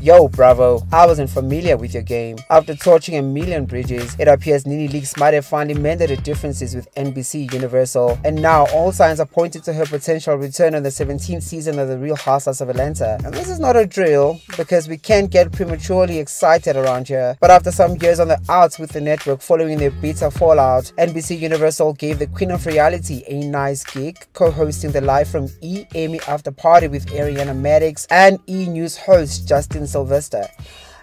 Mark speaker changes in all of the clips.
Speaker 1: Yo, Bravo, I wasn't familiar with your game. After torching a million bridges, it appears Nene Leakes might have finally mended her differences with NBC Universal, and now all signs are pointing to her potential return on the 17th season of the Real Housewives of Atlanta. And this is not a drill, because we can't get prematurely excited around here, but after some years on the outs with the network following their bitter fallout, NBC Universal gave the Queen of Reality a nice gig, co-hosting the Live from E! Emmy After Party with Ariana Madix and E! News host Justin Sylvester.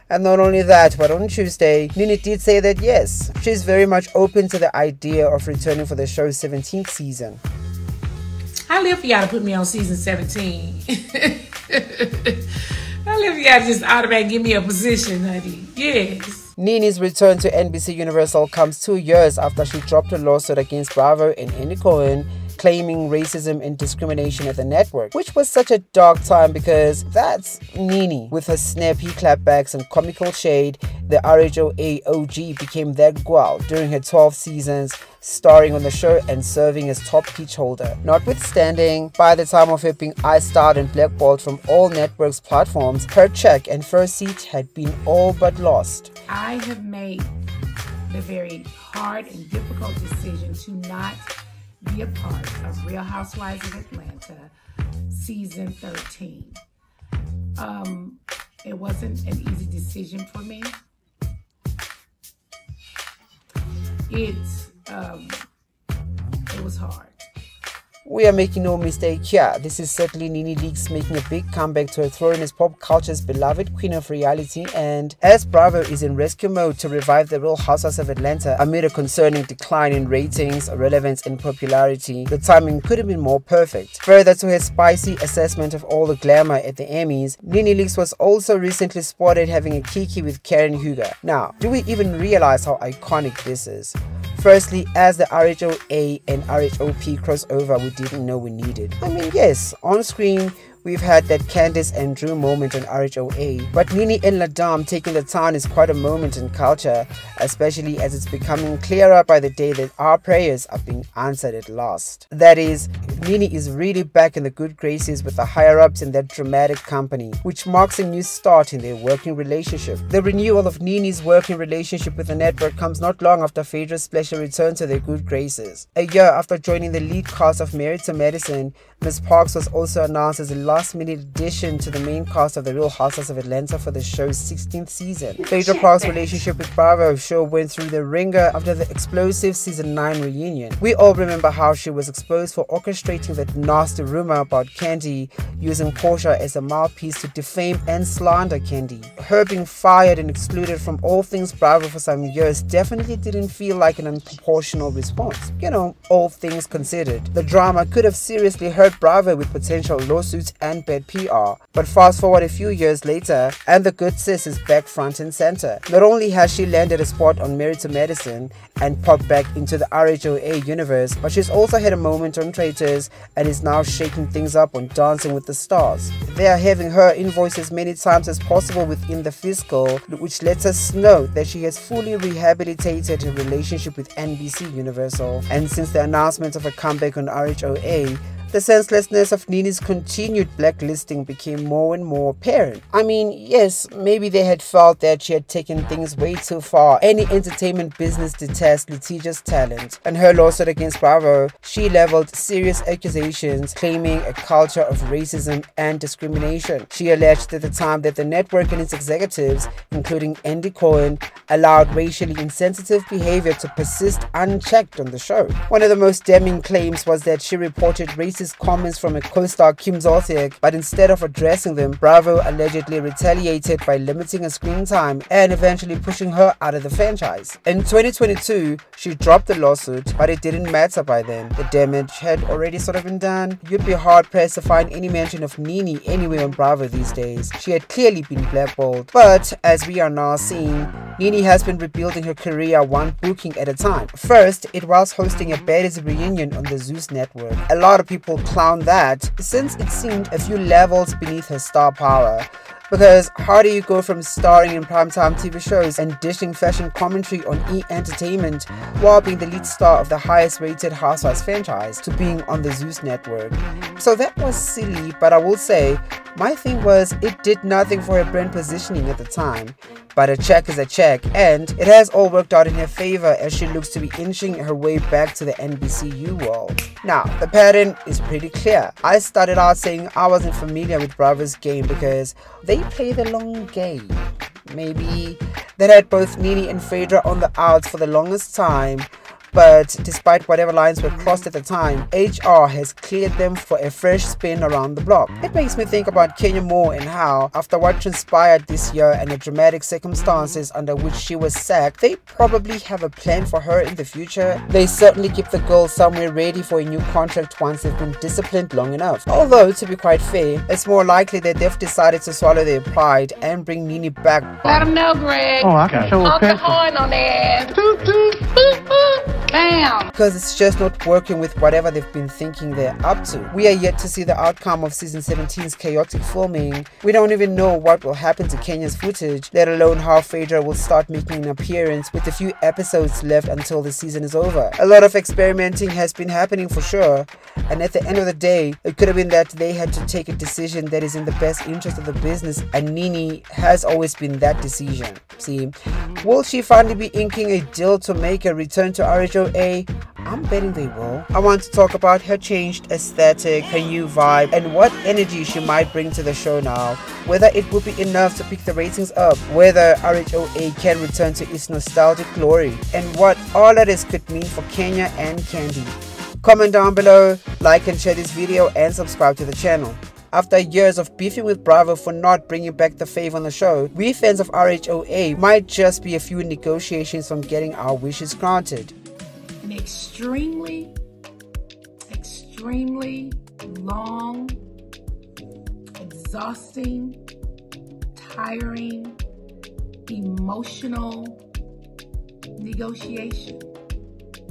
Speaker 1: And not only that, but on Tuesday, Nene did say that yes, she's very much open to the idea of returning for the show's 17th season.
Speaker 2: I live for y'all to put me on season 17. I live for y'all to just automatically give me a position, honey. Yes.
Speaker 1: Nene's return to NBC Universal comes 2 years after she dropped a lawsuit against Bravo and Andy Cohen, claiming racism and discrimination at the network, which was such a dark time because that's Nene. With her snappy clapbacks and comical shade, the RHOA OG became that gal during her 12 seasons, starring on the show and serving as top pitch holder. Notwithstanding, by the time of her being iced out and blackballed from all networks' platforms, her check and first seat had been all but lost.
Speaker 2: I have made the very hard and difficult decision to not be a part of Real Housewives of Atlanta season 13. It wasn't an easy decision for me. It was hard.
Speaker 1: We are making no mistake here. This is certainly Nene Leakes making a big comeback to her throne as pop culture's beloved Queen of Reality, and as Bravo is in rescue mode to revive the Real Housewives of Atlanta amid a concerning decline in ratings, relevance and popularity, the timing could have been more perfect. Further to her spicy assessment of all the glamour at the Emmys, Nene Leakes was also recently spotted having a kiki with Karen Huger. Now, do we even realize how iconic this is? Firstly, as the RHOA and RHOP crossover we didn't know we needed. I mean, yes, on screen we've had that Candice and Drew moment on RHOA, but Nene and LaDame taking the town is quite a moment in culture, especially as it's becoming clearer by the day that our prayers are being answered at last. That is, Nene is really back in the good graces with the higher-ups in that dramatic company, which marks a new start in their working relationship. The renewal of Nene's working relationship with the network comes not long after Phaedra's Splasher returned to their good graces. A year after joining the lead cast of Married to Medicine, Ms. Parks was also announced as a last-minute addition to the main cast of the Real Housewives of Atlanta for the show's 16th season. Phaedra Parks' relationship with Bravo show went through the ringer after the explosive season 9 reunion. We all remember how she was exposed for orchestrating that nasty rumor about Candy, using Portia as a mouthpiece to defame and slander Candy. Her being fired and excluded from all things Bravo for some years definitely didn't feel like an unproportional response. You know, all things considered. The drama could have seriously hurt Bravo with potential lawsuits and bad PR. But fast forward a few years later, and the good sis is back front and center. Not only has she landed a spot on Married to Medicine and popped back into the RHOA universe, but she's also had a moment on Traitors and is now shaking things up on Dancing with the Stars. They are having her invoice as many times as possible within the fiscal, which lets us know that she has fully rehabilitated her relationship with NBC Universal. And since the announcement of a comeback on RHOA, the senselessness of Nene's continued blacklisting became more and more apparent. I mean, yes, maybe they had felt that she had taken things way too far. Any entertainment business detests litigious talent. And her lawsuit against Bravo, she leveled serious accusations claiming a culture of racism and discrimination. She alleged at the time that the network and its executives, including Andy Cohen, allowed racially insensitive behavior to persist unchecked on the show. One of the most damning claims was that she reported racist comments from a co-star Kim Zolciak, but instead of addressing them, Bravo allegedly retaliated by limiting her screen time and eventually pushing her out of the franchise. In 2022, she dropped the lawsuit, but it didn't matter by then. The damage had already sort of been done. You'd be hard-pressed to find any mention of Nene anywhere on Bravo these days. She had clearly been blackballed. But as we are now seeing, Nene has been rebuilding her career one booking at a time. First, it was hosting a Baddies reunion on the Zeus network. A lot of people clown that, since it seemed a few levels beneath her star power. Because how do you go from starring in primetime TV shows and dishing fashion commentary on E! Entertainment while being the lead star of the highest rated Housewives franchise to being on the Zeus network? So that was silly, but I will say, My thing was, it did nothing for her brand positioning at the time. But a check is a check, and it has all worked out in her favor as she looks to be inching her way back to the NBCU world. Now, the pattern is pretty clear. I started out saying I wasn't familiar with Bravo's game because they play the long game. Maybe that had both Nene and Phaedra on the outs for the longest time, but despite whatever lines were crossed at the time, HR has cleared them for a fresh spin around the block. It makes me think about Kenya more and how, after what transpired this year and the dramatic circumstances under which she was sacked, they probably have a plan for her in the future. They certainly keep the girl somewhere ready for a new contract once they've been disciplined long enough. Although, to be quite fair, it's more likely that they've decided to swallow their pride and bring Nene back.
Speaker 2: Let them know, Greg.
Speaker 3: Oh, I can show a
Speaker 2: Honk the
Speaker 3: pencil.
Speaker 2: horn on their ass. Toot, toot, boop, boop. Bam.
Speaker 1: Because it's just not working with whatever they've been thinking they're up to. We are yet to see the outcome of season 17's chaotic filming. We don't even know what will happen to Kenya's footage, let alone how Phaedra will start making an appearance with a few episodes left until the season is over. A lot of experimenting has been happening for sure, and at the end of the day, it could have been that they had to take a decision that is in the best interest of the business, and Nene has always been that decision. See, will she finally be inking a deal to make a return to RHOA? I'm betting they will. I want to talk about her changed aesthetic, her new vibe, and what energy she might bring to the show now. Whether it will be enough to pick the ratings up, whether RHOA can return to its nostalgic glory, and what all of this could mean for Kenya and Candy. Comment down below, like and share this video, and subscribe to the channel. After years of beefing with Bravo for not bringing back the fave on the show, we fans of RHOA might just be a few negotiations from getting our wishes granted.
Speaker 2: An extremely long, exhausting, tiring, emotional negotiation.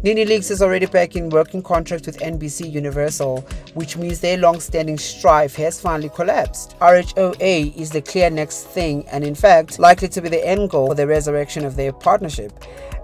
Speaker 1: Nene Leakes is already back in working contract with NBC Universal, which means their long-standing strife has finally collapsed. RHOA is the clear next thing, and in fact, likely to be the end goal for the resurrection of their partnership.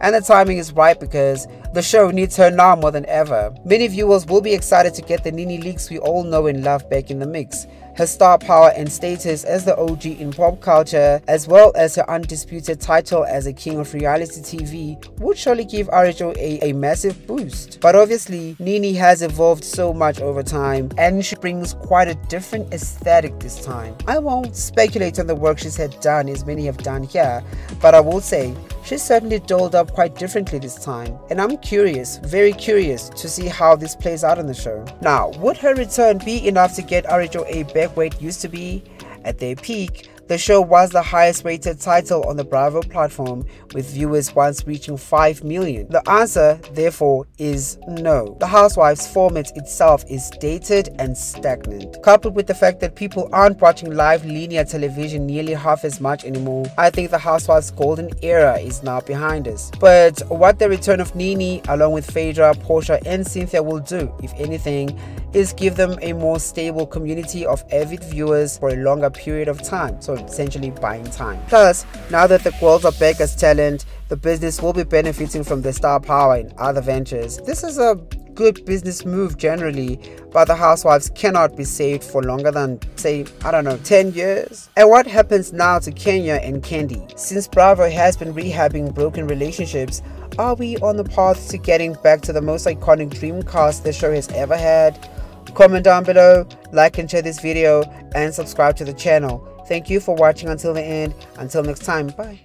Speaker 1: And the timing is right because the show needs her now more than ever. Many viewers will be excited to get the Nene Leakes we all know and love back in the mix. Her star power and status as the OG in pop culture, as well as her undisputed title as a king of reality TV, would surely give RHOA a massive boost. But obviously, Nene has evolved so much over time, and she brings quite a different aesthetic this time. I won't speculate on the work she's had done as many have done here, but I will say, she's certainly doled up quite differently this time, and I'm curious, very curious, to see how this plays out on the show. Now, would her return be enough to get RHOA back where it used to be? At their peak, the show was the highest rated title on the Bravo platform, with viewers once reaching 5 million. The answer, therefore, is no. The Housewives format itself is dated and stagnant. Coupled with the fact that people aren't watching live linear television nearly half as much anymore, I think the Housewives' golden era is now behind us. But what the return of Nene, along with Phaedra, Portia, and Cynthia will do, if anything, is give them a more stable community of avid viewers for a longer period of time, so essentially buying time. Plus, now that the girls are back as talent, the business will be benefiting from their star power in other ventures. This is a good business move generally, but the Housewives cannot be saved for longer than, say, I don't know, 10 years. And what happens now to Kenya and Candy? Since Bravo has been rehabbing broken relationships, are we on the path to getting back to the most iconic dream cast the show has ever had? Comment down below, like and share this video, and subscribe to the channel. Thank you for watching until the end. Until next time, bye.